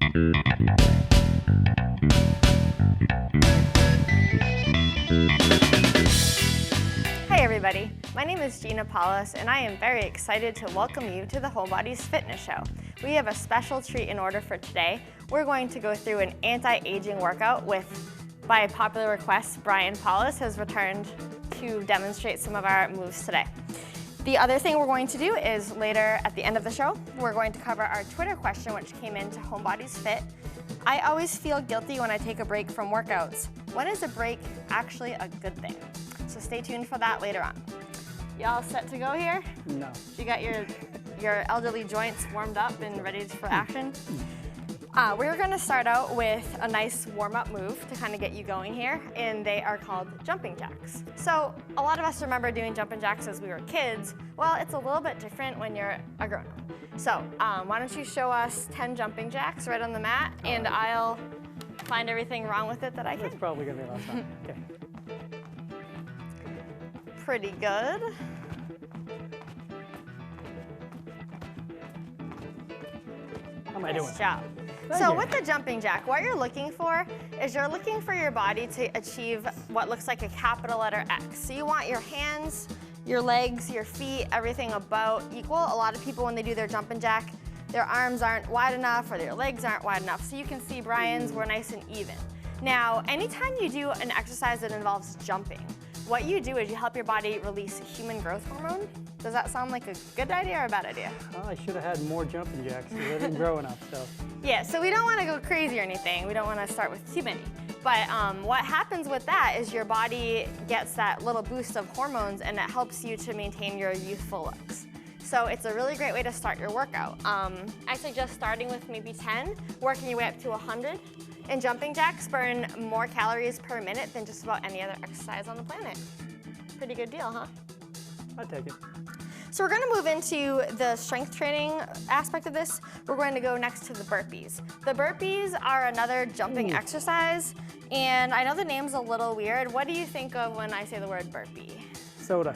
Hi everybody, my name is Bryan Paulhus and I am very excited to welcome you to the Homebodies Fitness Show. We have a special treat in order for today. We're going to go through an anti-aging workout with, by popular request, Bryan Paulhus has returned to demonstrate some of our moves today. The other thing we're going to do is later at the end of the show, we're going to cover our Twitter question which came into Homebodies Fit. I always feel guilty when I take a break from workouts. When is a break actually a good thing? So stay tuned for that later on. Y'all set to go here? No. You got your elderly joints warmed up and ready for action? We're gonna start out with a nice warm-up move to kind of get you going here, and they are called jumping jacks. So a lot of us remember doing jumping jacks as we were kids. Well, it's a little bit different when you're a grown-up. So why don't you show us 10 jumping jacks right on the mat, and I'll find everything wrong with it that I can. That's probably gonna be a lot of fun. Okay. Pretty good. How am I doing? Nice job. Thank So you. with the jumping jack, what you're looking for is you're looking for your body to achieve what looks like a capital letter X. So you want your hands, your legs, your feet, everything about equal. A lot of people when they do their jumping jack, their arms aren't wide enough or their legs aren't wide enough. So you can see Bryan's were nice and even. Now, anytime you do an exercise that involves jumping, what you do is you help your body release human growth hormone. Does that sound like a good idea or a bad idea? Oh, I should have had more jumping jacks because I didn't grow enough. So. Yeah, so we don't want to go crazy or anything. We don't want to start with too many. But what happens with that is your body gets that little boost of hormones and it helps you to maintain your youthful looks. So it's a really great way to start your workout. I suggest starting with maybe 10, working your way up to 100. And jumping jacks burn more calories per minute than just about any other exercise on the planet. Pretty good deal, huh? I'll take it. So we're gonna move into the strength training aspect of this. We're going to go next to the burpees. The burpees are another jumping exercise, and I know the name's a little weird. What do you think of when I say the word burpee? Soda.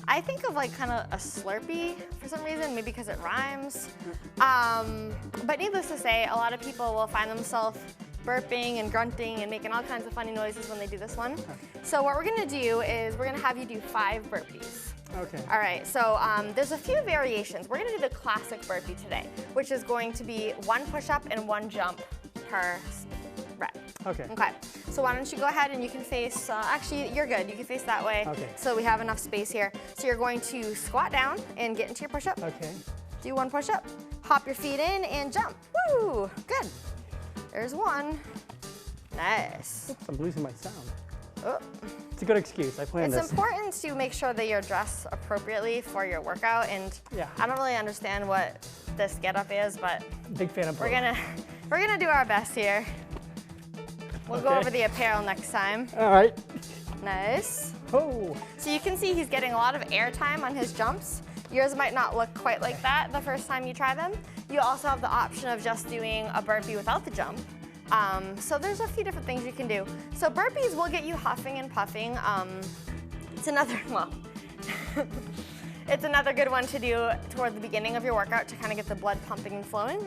I think of like kind of a Slurpee for some reason, maybe because it rhymes. But needless to say, a lot of people will find themselves burping and grunting and making all kinds of funny noises when they do this one. So what we're gonna do is we're gonna have you do 5 burpees. Okay. All right, so there's a few variations. We're gonna do the classic burpee today, which is going to be 1 push-up and 1 jump per rep. Okay. Okay, so why don't you go ahead and you can face, actually you're good, you can face that way. Okay. So we have enough space here. So you're going to squat down and get into your push-up. Okay. Do 1 push-up, hop your feet in and jump. Woo, good. There's 1. Nice. Oops, I'm losing my sound. Oh. It's a good excuse. I planned It's this. important to make sure that you're dressed appropriately for your workout, and Yeah. I don't really understand what this getup is, but Big fan of we're gonna do our best here. We'll go Okay. over the apparel next time. All right. Nice. Oh. So you can see he's getting a lot of air time on his jumps. Yours might not look quite like that the first time you try them. You also have the option of just doing a burpee without the jump. So there's a few different things you can do. So burpees will get you huffing and puffing. It's another, well, it's another good one to do toward the beginning of your workout to kind of get the blood pumping and flowing.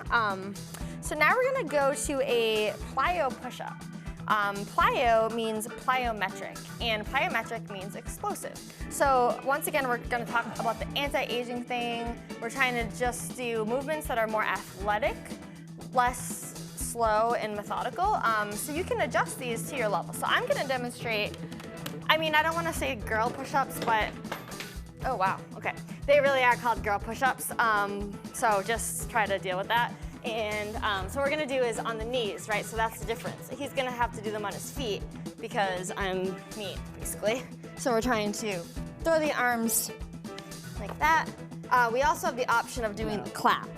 So now we're gonna go to a plyo push-up. Plyo means plyometric, and plyometric means explosive. So once again, we're gonna talk about the anti-aging thing. We're trying to just do movements that are more athletic, less slow and methodical. So you can adjust these to your level. So I'm gonna demonstrate, I mean, I don't wanna say girl push-ups, but, oh wow, okay. They really are called girl push-ups, so just try to deal with that. And so what we're gonna do is on the knees, right? So that's the difference. He's gonna have to do them on his feet because I'm mean, basically. So we're trying to throw the arms like that. We also have the option of doing the clap.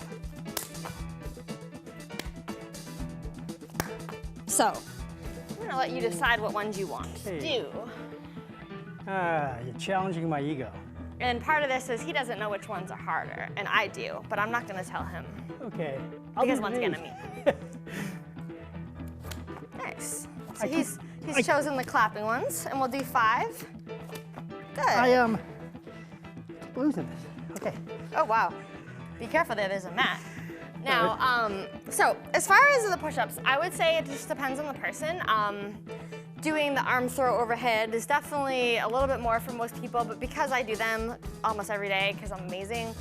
So I'm gonna let you decide what ones you want to do. You're challenging my ego. And part of this is he doesn't know which ones are harder, and I do, but I'm not gonna tell him. Okay. Because once again, I'm mean. Nice. So he's chosen the clapping ones, and we'll do 5. Good. I am losing this. Okay. Oh wow. Be careful there, there's a mat. Now, so as far as the push-ups, I would say it just depends on the person. Doing the arm throw overhead is definitely a little bit more for most people, but because I do them almost every day because I'm amazing,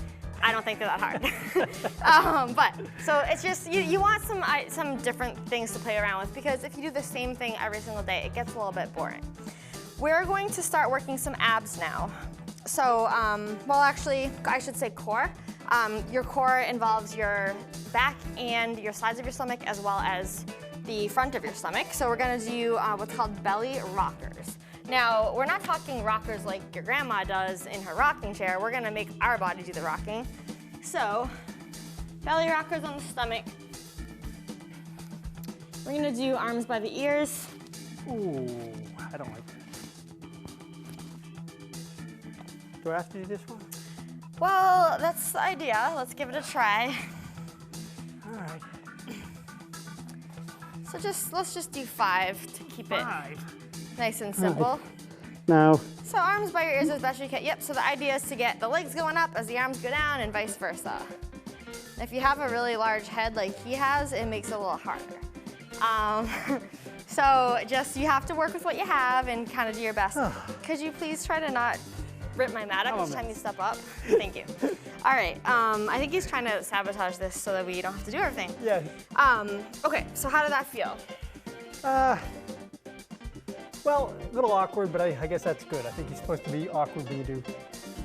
I don't think they're that hard. But so it's just, you want some different things to play around with, because if you do the same thing every single day, it gets a little bit boring. We're going to start working some abs now. So, well actually, I should say core. Your core involves your back and your sides of your stomach as well as the front of your stomach. So we're gonna do what's called belly rockers. Now, we're not talking rockers like your grandma does in her rocking chair. We're gonna make our body do the rocking. So, belly rockers on the stomach. We're gonna do arms by the ears. Ooh, I don't like that. Do I have to do this one? Well, that's the idea. Let's give it a try. All right. So let's just do 5 to keep it nice and simple. No. So arms by your ears as best you can. Yep, so the idea is to get the legs going up as the arms go down and vice versa. If you have a really large head like he has, it makes it a little harder. So you have to work with what you have and kind of do your best. Could you please try to not rip my mat up each time you step up? Thank you. All right, I think he's trying to sabotage this so that we don't have to do everything. Yeah. Okay, so how did that feel? Well, a little awkward, but I guess that's good. I think you're supposed to be awkward when you do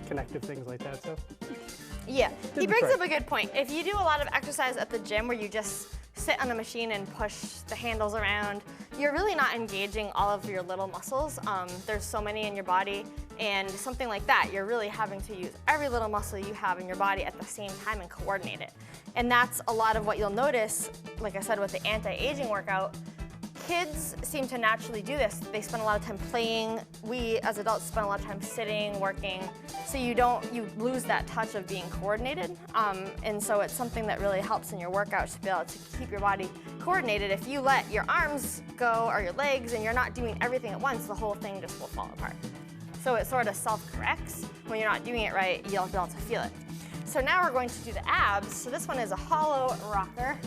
connective things like that, so. Yeah, he brings up a good point. If you do a lot of exercise at the gym where you just sit on the machine and push the handles around, you're really not engaging all of your little muscles. There's so many in your body, and something like that, you're really having to use every little muscle you have in your body at the same time and coordinate it. And that's a lot of what you'll notice, like I said, with the anti-aging workout. Kids seem to naturally do this. They spend a lot of time playing. We, as adults, spend a lot of time sitting, working. So you lose that touch of being coordinated. And so it's something that really helps in your workout to be able to keep your body coordinated. If you let your arms go or your legs and you're not doing everything at once, the whole thing just will fall apart. So it sort of self-corrects. When you're not doing it right, you'll be able to feel it. So now we're going to do the abs. So this one is a hollow rocker.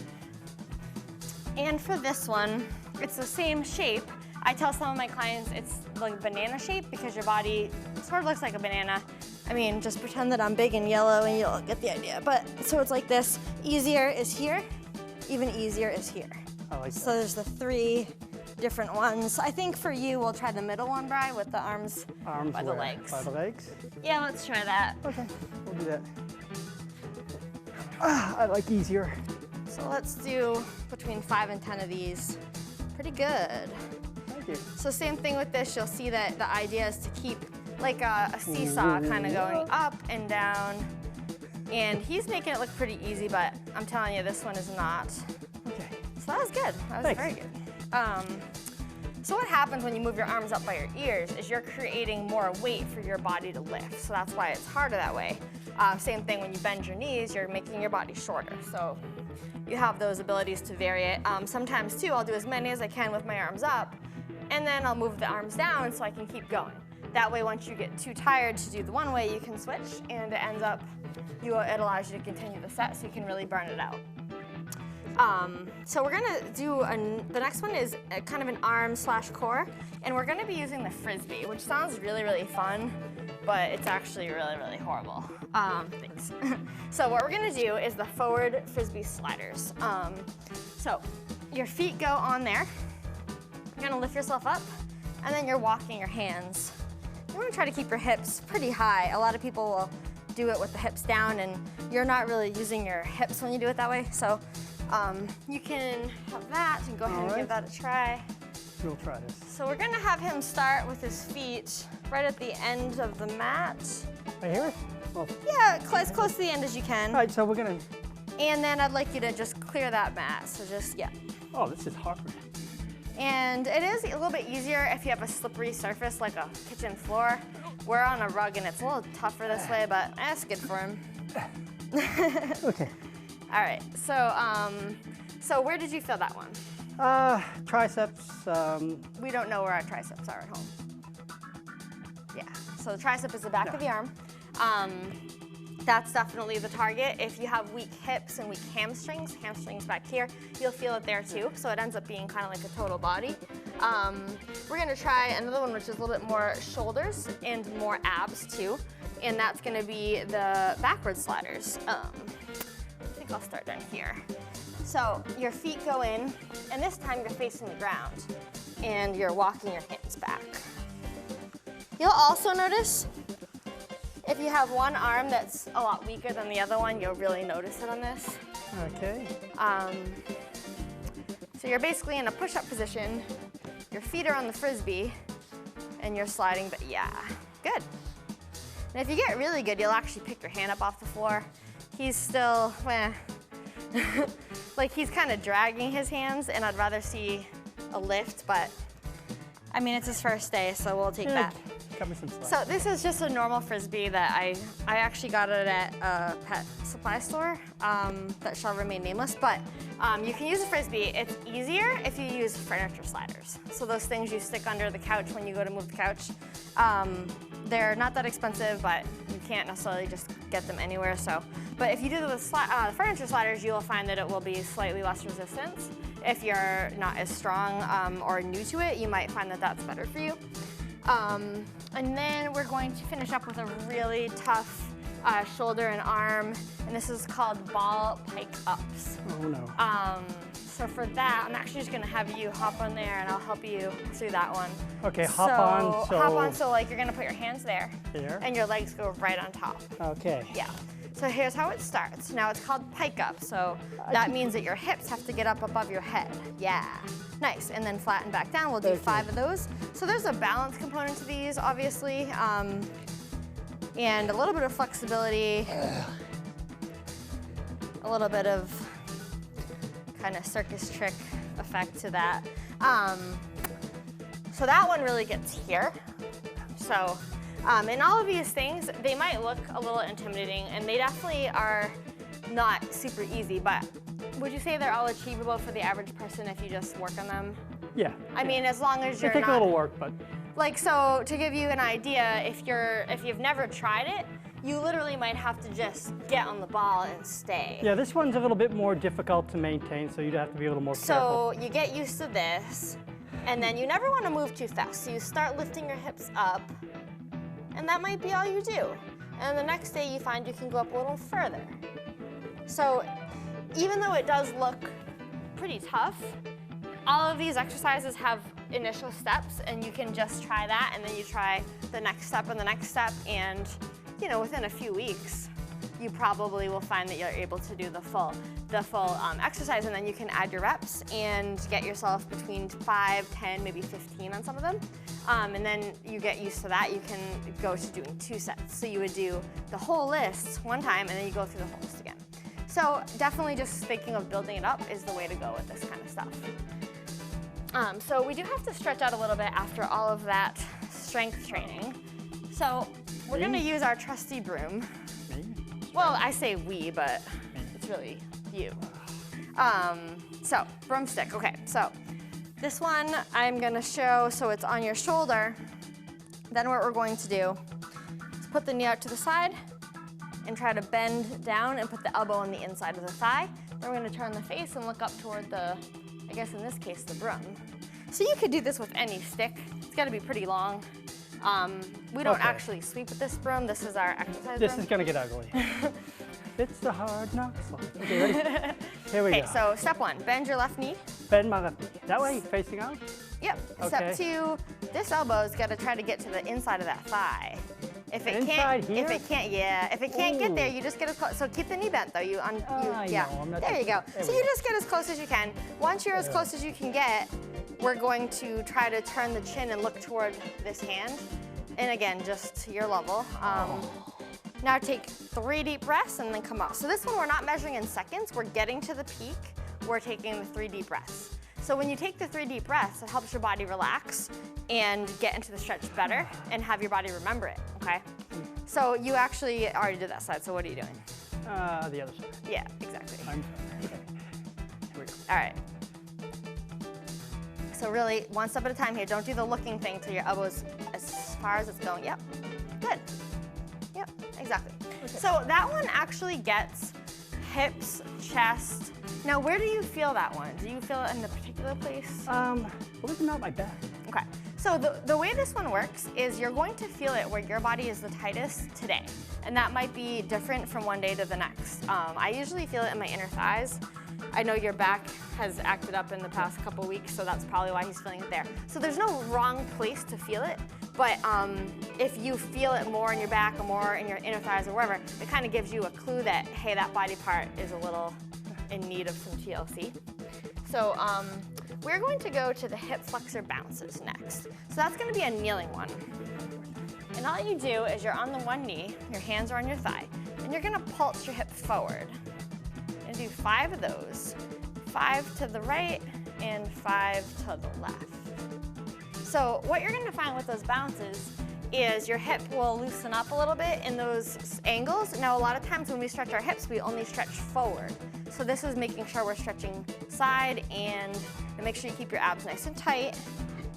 And for this one, it's the same shape. I tell some of my clients it's like banana shape because your body sort of looks like a banana. I mean, just pretend that I'm big and yellow and you'll get the idea. But so it's like this. Easier is here, even easier is here. I like that. So there's the 3 different ones. I think for you, we'll try the middle one, Bryan, with the arms by the legs. By the legs? Yeah, let's try that. Okay, we'll do that. I like easier. So let's do between 5 and 10 of these. Pretty good. Thank you. So same thing with this, you'll see that the idea is to keep like a seesaw kind of going up and down. And he's making it look pretty easy, but I'm telling you, this one is not. Okay. So that was good. That was very good. So what happens when you move your arms up by your ears is you're creating more weight for your body to lift. So that's why it's harder that way. Same thing when you bend your knees, you're making your body shorter. So you have those abilities to vary it. Sometimes too, I'll do as many as I can with my arms up, and then I'll move the arms down so I can keep going. That way, once you get too tired to do the one way, you can switch, and it ends up, it allows you to continue the set so you can really burn it out. So we're gonna do, the next one is kind of an arm/core, and we're gonna be using the Frisbee, which sounds really, really fun, but it's actually really, really horrible. Thanks. So what we're gonna do is the forward Frisbee sliders. So your feet go on there, you're gonna lift yourself up, and then you're walking your hands. You wanna try to keep your hips pretty high. A lot of people will do it with the hips down, and you're not really using your hips when you do it that way. So you can have that and go ahead and give that a try. We'll try this. So we're gonna have him start with his feet right at the end of the mat. Right here? Oh. Yeah, as close to the end as you can. All right, so we're gonna. And then I'd like you to just clear that mat. So just, yeah. Oh, this is hard. And it is a little bit easier if you have a slippery surface like a kitchen floor. We're on a rug and it's a little tougher this way, but that's good for him. Okay. All right, so where did you feel that one? Triceps. We don't know where our triceps are at home. Yeah, so the tricep is the back of the arm. That's definitely the target. If you have weak hips and weak hamstrings back here, you'll feel it there too. So it ends up being kind of like a total body. We're gonna try another one which is a little bit more shoulders and more abs too. And that's gonna be the backward sliders. I think I'll start down here. So your feet go in, and this time you're facing the ground, and you're walking your hands back. You'll also notice if you have one arm that's a lot weaker than the other one, you'll really notice it on this. Okay. So you're basically in a push-up position, your feet are on the Frisbee, and you're sliding, but yeah, good. And if you get really good, you'll actually pick your hand up off the floor. He's still, like he's kind of dragging his hands, and I'd rather see a lift, but I mean, it's his first day, so we'll take that. Cut me some slack. So this is just a normal Frisbee that I actually got it at a pet supply store that shall remain nameless, but you can use a Frisbee. It's easier if you use furniture sliders. So those things you stick under the couch when you go to move the couch. They're not that expensive, but you can't necessarily just get them anywhere. So, but if you do the furniture sliders, you will find that it will be slightly less resistance. If you're not as strong or new to it, you might find that that's better for you. And then we're going to finish up with a really tough shoulder and arm, and this is called ball pike ups. Oh no. So for that, I'm actually just gonna have you hop on there, and I'll help you through that one. Okay, hop on. Hop on, so like you're gonna put your hands there, Here. and your legs go right on top. Okay. Yeah. So here's how it starts. Now it's called pike up, so that means that your hips have to get up above your head. Yeah. Nice, and then flatten back down. We'll do 5 of those. So there's a balance component to these, obviously, and a little bit of flexibility, a little bit of kind of circus trick effect to that. So that one really gets here. So, and all of these things, they might look a little intimidating, and they definitely are not super easy, but would you say they're all achievable for the average person if you just work on them? Yeah. I mean, as long as you're They take not, a little work, but. like, so to give you an idea, if you've never tried it, you literally might have to just get on the ball and stay. Yeah, this one's a little bit more difficult to maintain, so you'd have to be a little more careful. So you get used to this, and then you never want to move too fast. So you start lifting your hips up, and that might be all you do. And the next day you find you can go up a little further. So even though it does look pretty tough, all of these exercises have initial steps, and you can just try that, and then you try the next step and the next step, and you know, within a few weeks, you probably will find that you're able to do the full exercise, and then you can add your reps and get yourself between 5, 10, maybe 15 on some of them. And then you get used to that, you can go to doing 2 sets. So you would do the whole list one time, and then you go through the whole list again. So definitely just thinking of building it up is the way to go with this kind of stuff. So we do have to stretch out a little bit after all of that strength training. So we're gonna use our trusty broom. Me? Well, I say we, but it's really you. So broomstick, okay. So this one I'm gonna show, so it's on your shoulder. Then what we're going to do is put the knee out to the side and try to bend down and put the elbow on the inside of the thigh. Then we're gonna turn the face and look up toward the, I guess in this case, the broom. So you could do this with any stick. It's gotta be pretty long. We don't actually sweep with this broom. This is our exercise This broom. is gonna get ugly. It's the hard knocks life. Okay, ready? Here we go. Okay, so step 1, bend your left knee. Bend my left knee. That way, facing out? Yep. Okay. Step 2, this elbow's gotta try to get to the inside of that thigh. If it Inside can't, here? if it can't get there, you just get as close. So keep the knee bent though. I Yeah. know, I'm not There you go. there So we you go. just get as close as you can. Once you're as close as you can get, we're going to try to turn the chin and look toward this hand. And again, just to your level. Now take 3 deep breaths and then come up. So this one we're not measuring in seconds. We're getting to the peak. We're taking the 3 deep breaths. So when you take the 3 deep breaths, it helps your body relax and get into the stretch better and have your body remember it, okay? So you actually already did that side, so what are you doing? The other side. Yeah, exactly. I'm sorry. Okay. Here we go. All right. So really, one step at a time here. Don't do the looking thing till your elbow's as far as it's going. Yep. Good. Yep. Yep, exactly. Okay. So that one actually gets hips, chest. Now, where do you feel that one? Do you feel it in a particular place? Believe it or not, my back. Okay. So the way this one works is you're going to feel it where your body is the tightest today. And that might be different from one day to the next. I usually feel it in my inner thighs. I know your back has acted up in the past couple weeks, so that's probably why he's feeling it there. So there's no wrong place to feel it, but if you feel it more in your back or more in your inner thighs or wherever, it kind of gives you a clue that, hey, that body part is a little in need of some TLC. So we're going to go to the hip flexor bounces next. So that's going to be a kneeling one. And all you do is you're on the one knee, your hands are on your thigh, and you're going to pulse your hip forward. And do 5 of those. 5 to the right and 5 to the left. So what you're going to find with those bounces is your hip will loosen up a little bit in those angles. Now, a lot of times when we stretch our hips, we only stretch forward. So this is making sure we're stretching side and make sure you keep your abs nice and tight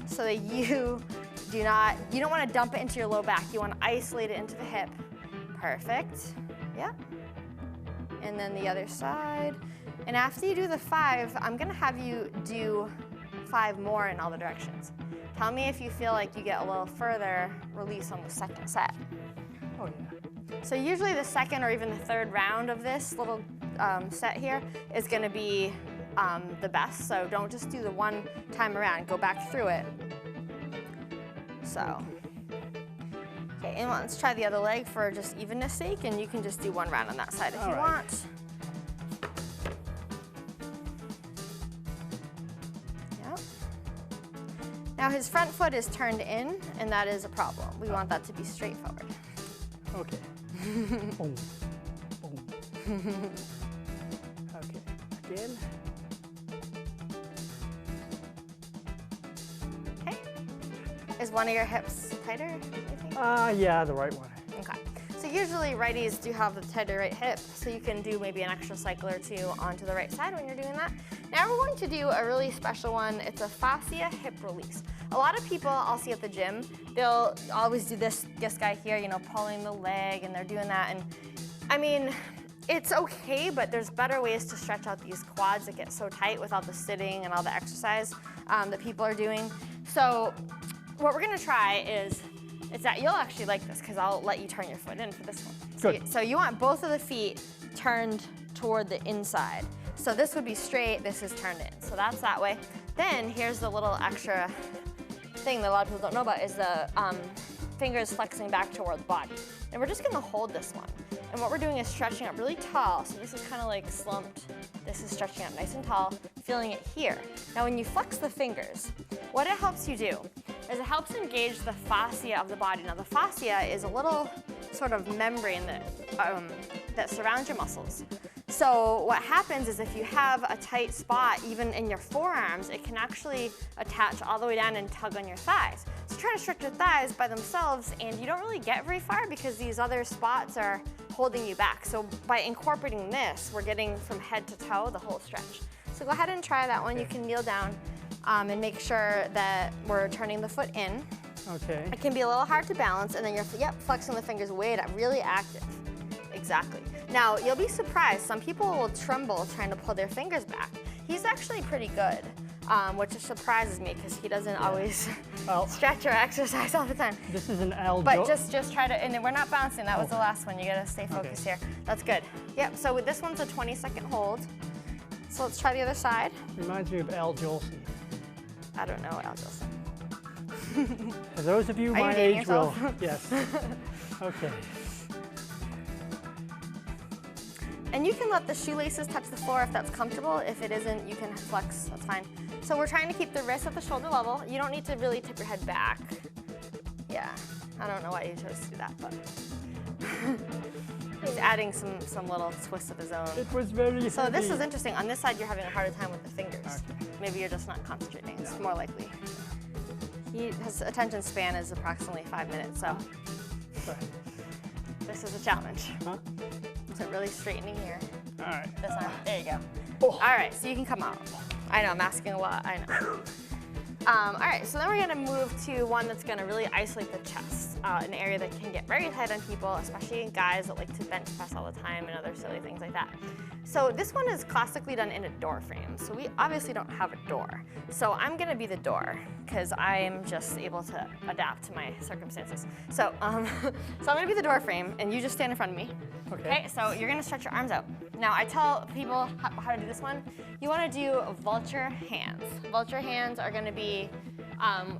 so that you don't want to dump it into your low back. You want to isolate it into the hip. Perfect. Yep. And then the other side. And after you do the 5, I'm going to have you do 5 more in all the directions. Tell me if you feel like you get a little further release on the second set. Oh, yeah. So usually the second or even the third round of this little set here is going to be the best. So don't just do the one time around. Go back through it. So, okay, and let's try the other leg for just evenness sake, and you can just do 1 round on that side if you want. Yep. Now his front foot is turned in, and that is a problem. We want that to be straight forward. Okay. Boom. Boom. Okay, again. Okay. Is one of your hips tighter, you think? Yeah, the right one. Okay. So usually righties do have the tighter right hip, so you can do maybe an extra cycle or 2 onto the right side when you're doing that. Now we're going to do a really special one. It's a fascia hip release. A lot of people I'll see at the gym, they'll always do this guy here, you know, pulling the leg, and they're doing that. And I mean, it's okay, but there's better ways to stretch out these quads that get so tight without the sitting and all the exercise that people are doing. So what we're gonna try is that you'll actually like this because I'll let you turn your foot in for this one. Good. So you want both of the feet turned toward the inside. So this would be straight, this is turned in. So that's that way. Then here's the little extra thing that a lot of people don't know about is the fingers flexing back toward the body. And we're just gonna hold this one. And what we're doing is stretching up really tall. So this is kind of like slumped. This is stretching up nice and tall, feeling it here. Now when you flex the fingers, what it helps you do is it helps engage the fascia of the body. Now the fascia is a little sort of membrane that surrounds your muscles. So what happens is if you have a tight spot, even in your forearms, it can actually attach all the way down and tug on your thighs. So try to stretch your thighs by themselves, and you don't really get very far because these other spots are holding you back. So by incorporating this, we're getting from head to toe the whole stretch. So go ahead and try that one. You can kneel down and make sure that we're turning the foot in. Okay. It can be a little hard to balance, and then you're flexing the fingers way down, really active. Exactly. Now, you'll be surprised. Some people will tremble trying to pull their fingers back. He's actually pretty good, which surprises me because he doesn't always stretch or exercise all the time. This is an L. But just try to, and we're not bouncing. That was the last one. You gotta stay focused here. That's good. Yep, so with this one's a 20-second hold. So let's try the other side. Reminds me of Al Jolson. I don't know Al Jolson. For those of you my age will, yes. Okay. And you can let the shoelaces touch the floor if that's comfortable. If it isn't, you can flex, that's fine. So we're trying to keep the wrist at the shoulder level. You don't need to really tip your head back. Yeah, I don't know why you chose to do that, but he's adding some little twists of his own. It was very So this is interesting. On this side, you're having a harder time with the fingers. Okay. Maybe you're just not concentrating. It's more likely. His attention span is approximately 5 minutes, so this is a challenge. Huh? So really straightening here. All right. This arm. There you go. Oh. All right, so you can come out. I know, I'm asking a lot. I know. All right, so then we're gonna move to one that's gonna really isolate the chest, an area that can get very tight on people, especially guys that like to bench press all the time and other silly things like that. So this one is classically done in a door frame. So we obviously don't have a door. So I'm gonna be the door because I am just able to adapt to my circumstances. So, so I'm gonna be the door frame and you just stand in front of me. Okay, so you're gonna stretch your arms out. Now I tell people how to do this one. You wanna do vulture hands. Vulture hands are gonna be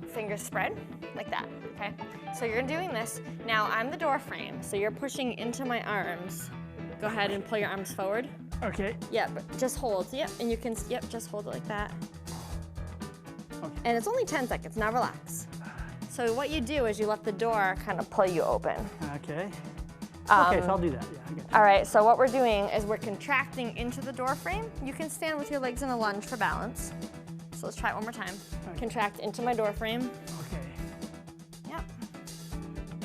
fingers spread, like that, okay? So you're doing this. Now I'm the door frame, so you're pushing into my arms. Go ahead and pull your arms forward. Okay. Yep, just hold, yep, and you can, yep, just hold it like that. Okay. And it's only 10 seconds, now relax. So what you do is you let the door kind of pull you open. Okay. Okay, so I'll do that, yeah, I get you. All right, so what we're doing is we're contracting into the door frame. You can stand with your legs in a lunge for balance. So let's try it one more time. Okay. Contract into my door frame. Okay. Yep.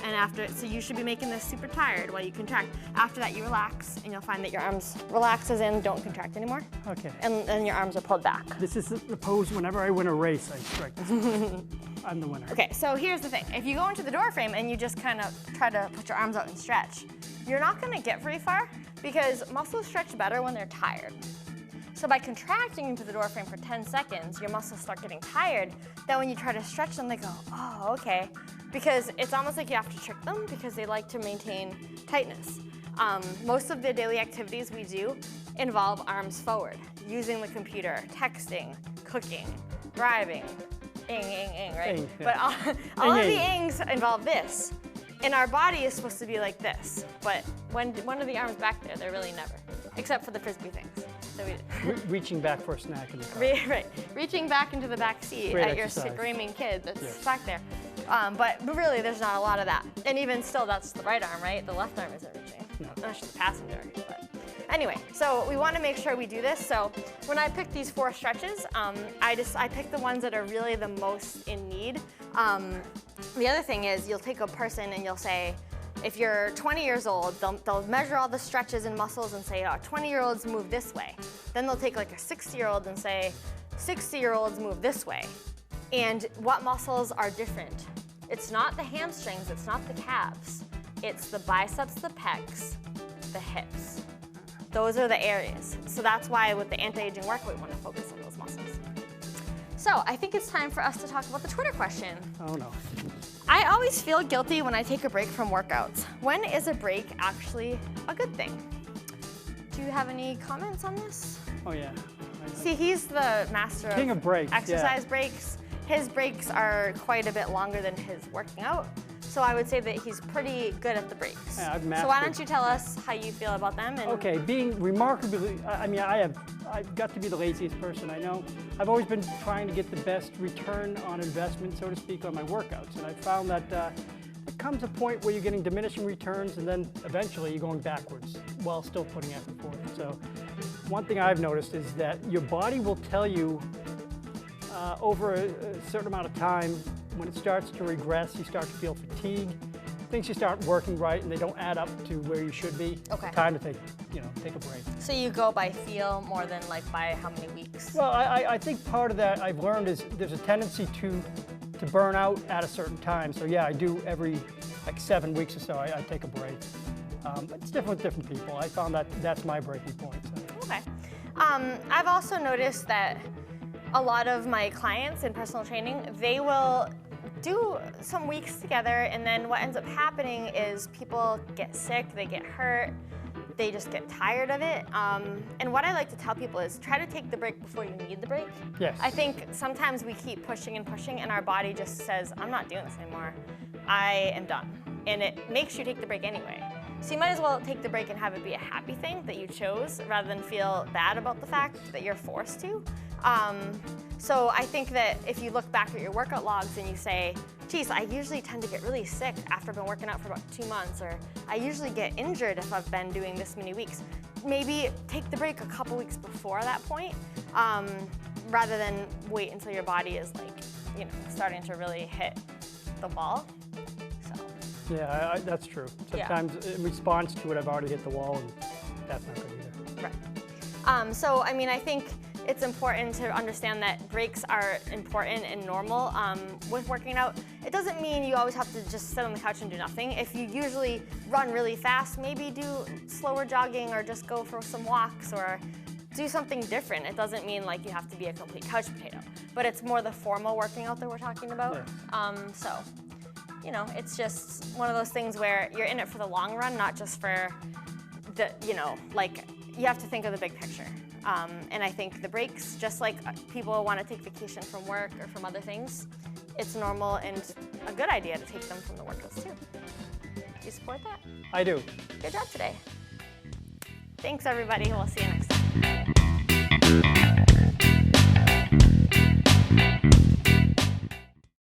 And after, so you should be making this super tired while you contract. After that, you relax, and you'll find that your arms relax as in don't contract anymore. Okay. And then your arms are pulled back. This is the pose whenever I win a race, I strike. I'm the winner. Okay, so here's the thing. If you go into the door frame and you just kind of try to put your arms out and stretch, you're not gonna get very far because muscles stretch better when they're tired. So by contracting into the door frame for 10 seconds, your muscles start getting tired. Then when you try to stretch them, they go, oh, okay. Because it's almost like you have to trick them because they like to maintain tightness. Most of the daily activities we do involve arms forward, using the computer, texting, cooking, driving, right? Ing, yeah. But all of the ings involve this. And our body is supposed to be like this. But when are the arms back there? They're really never, except for the Frisbee things. So Reaching back for a snack in the car. Right, reaching back into the back seat Great at your exercise. screaming kid that's Yes. back there. But really, there's not a lot of that. And even still, that's the right arm, right? The left arm isn't reaching. No. That's the passenger. But anyway, so we want to make sure we do this. So when I pick these 4 stretches, I pick the ones that are really the most in need. The other thing is you'll take a person and you'll say, if you're 20 years old, they'll measure all the stretches and muscles and say, oh, 20-year-olds move this way. Then they'll take like a 60-year-old and say, 60-year-olds move this way. And what muscles are different? It's not the hamstrings, it's not the calves. It's the biceps, the pecs, the hips. Those are the areas. So that's why with the anti-aging work, we want to focus on those muscles. So I think it's time for us to talk about the Twitter question. Oh no. I always feel guilty when I take a break from workouts. When is a break actually a good thing? Do you have any comments on this? Oh yeah. See, he's the master King of breaks, exercise yeah. breaks. His breaks are quite a bit longer than his working out. So I would say that he's pretty good at the breaks. Yeah, I've so why mastered- don't you tell us how you feel about them? And Okay, being remarkably, I've got to be the laziest person I know. I've always been trying to get the best return on investment, so to speak, on my workouts. And I found that there comes a point where you're getting diminishing returns and then eventually you're going backwards while still putting effort forward. So one thing I've noticed is that your body will tell you over a certain amount of time, when it starts to regress, you start to feel fatigue. Things you start working right and they don't add up to where you should be. Okay. Time to take a break. so you go by feel more than like by how many weeks? Well, I think part of that I've learned is there's a tendency to burn out at a certain time. So yeah, I do every like 7 weeks or so, I take a break. It's different with different people. I found that that's my breaking point. So. Okay. I've also noticed that a lot of my clients in personal training, they will do some weeks together, and then what ends up happening is people get sick, they get hurt, they just get tired of it. And what I like to tell people is try to take the break before you need the break. Yes. I think sometimes we keep pushing and pushing, and our body just says, I'm not doing this anymore. I am done. And it makes you take the break anyway. So you might as well take the break and have it be a happy thing that you chose rather than feel bad about the fact that you're forced to. So I think that if you look back at your workout logs and you say, geez, I usually tend to get really sick after I've been working out for about 2 months, or I usually get injured if I've been doing this many weeks, maybe take the break a couple weeks before that point, rather than wait until your body is like, starting to really hit the wall. So. Yeah, that's true. Sometimes in response to it, I've already hit the wall, and that's not good either. Right. So, I mean, I think it's important to understand that breaks are important and normal with working out. It doesn't mean you always have to just sit on the couch and do nothing. If you usually run really fast, maybe do slower jogging or just go for some walks or do something different. It doesn't mean like you have to be a complete couch potato, but it's more the formal working out that we're talking about. Yeah. So, you know, it's just one of those things where you're in it for the long run, not just for the, you know, like you have to think of the big picture. And I think the breaks, just like people want to take vacation from work or from other things, it's normal and a good idea to take them from the workouts too. Do you support that? I do. Good job today. Thanks everybody, we'll see you next time.